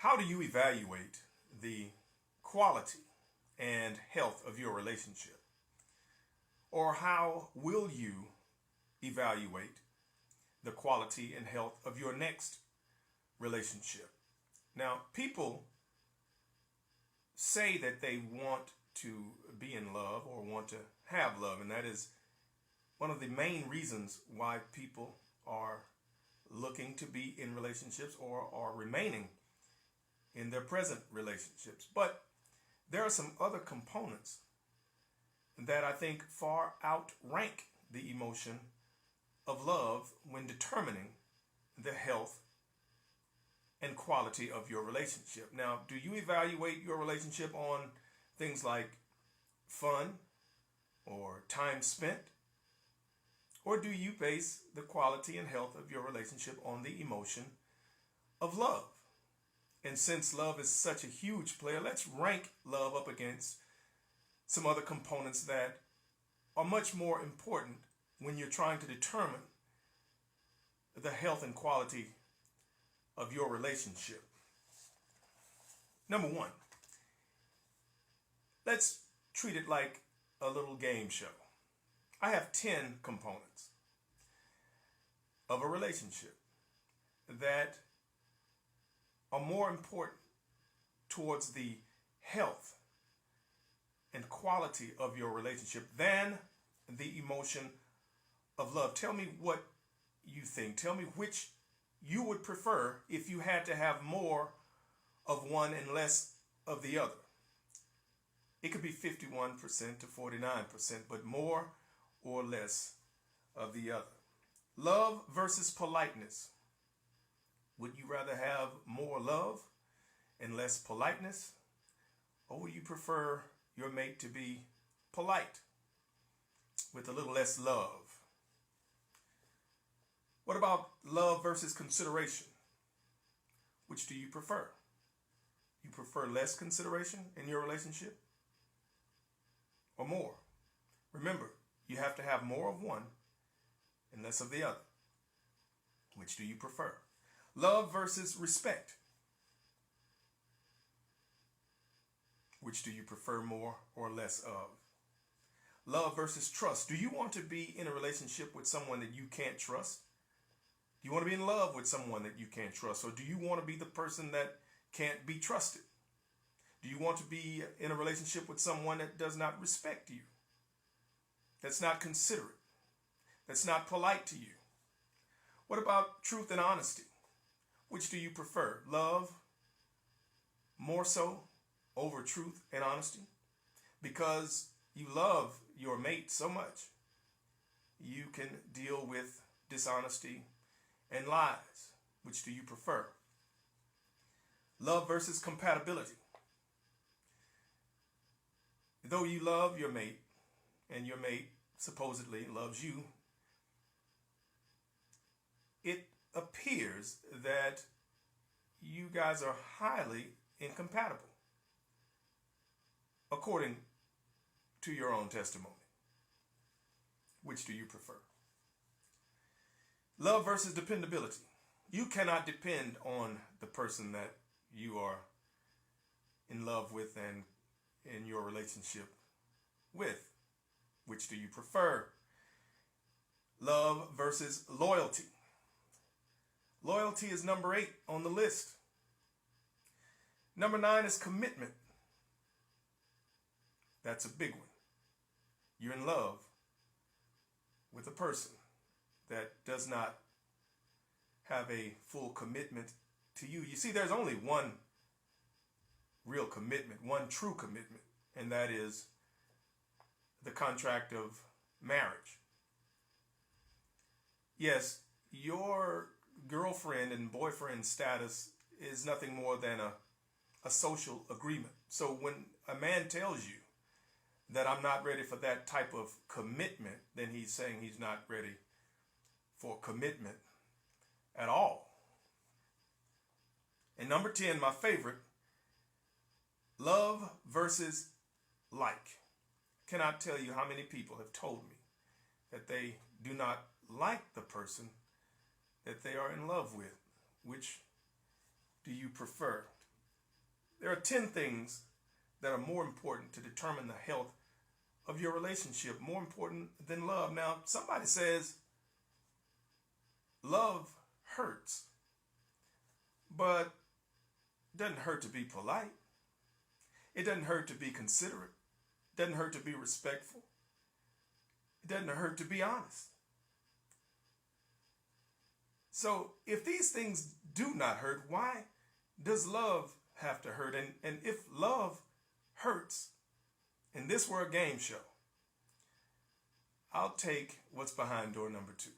How do you evaluate the quality and health of your relationship? Or how will you evaluate the quality and health of your next relationship? Now, people say that they want to be in love or want to have love, and that is one of the main reasons why people are looking to be in relationships or are remaining in their present relationships. But there are some other components that I think far outrank the emotion of love when determining the health and quality of your relationship. Now, do you evaluate your relationship on things like fun or time spent? Or do you base the quality and health of your relationship on the emotion of love? And since love is such a huge player, let's rank love up against some other components that are much more important when you're trying to determine the health and quality of your relationship. Number one, let's treat it like a little game show. I have 10 components of a relationship that are more important towards the health and quality of your relationship than the emotion of love. Tell me what you think. Tell me which you would prefer if you had to have more of one and less of the other. It could be 51% to 49%, but more or less of the other. Love versus politeness. Would you rather have more love and less politeness? Or would you prefer your mate to be polite with a little less love? What about love versus consideration? Which do you prefer? You prefer less consideration in your relationship or more? Remember, you have to have more of one and less of the other. Which do you prefer? Love versus respect. Which do you prefer more or less of? Love versus trust. Do you want to be in a relationship with someone that you can't trust? Do you want to be in love with someone that you can't trust? Or do you want to be the person that can't be trusted? Do you want to be in a relationship with someone that does not respect you? That's not considerate? That's not polite to you? What about truth and honesty? Which do you prefer? Love more so over truth and honesty? Because you love your mate so much, you can deal with dishonesty and lies. Which do you prefer? Love versus compatibility. Though you love your mate and your mate supposedly loves you, it appears that you guys are highly incompatible, according to your own testimony. Which do you prefer? Love versus dependability. You cannot depend on the person that you are in love with and in your relationship with. Which do you prefer? Love versus loyalty. Loyalty is number 8 on the list. Number 9 is commitment. That's a big one. You're in love with a person that does not have a full commitment to you. You see, there's only one real commitment, one true commitment, and that is the contract of marriage. Yes, your girlfriend and boyfriend status is nothing more than a social agreement. So when a man tells you that I'm not ready for that type of commitment, then he's saying he's not ready for commitment at all. And number 10, my favorite, love versus like. Cannot tell you how many people have told me that they do not like the person that they are in love with. Which do you prefer? There are 10 things that are more important to determine the health of your relationship, more important than love. Now, somebody says love hurts, but it doesn't hurt to be polite. It doesn't hurt to be considerate. It doesn't hurt to be respectful. It doesn't hurt to be honest. So if these things do not hurt, why does love have to hurt? And if love hurts, and this were a game show, I'll take what's behind door number 2.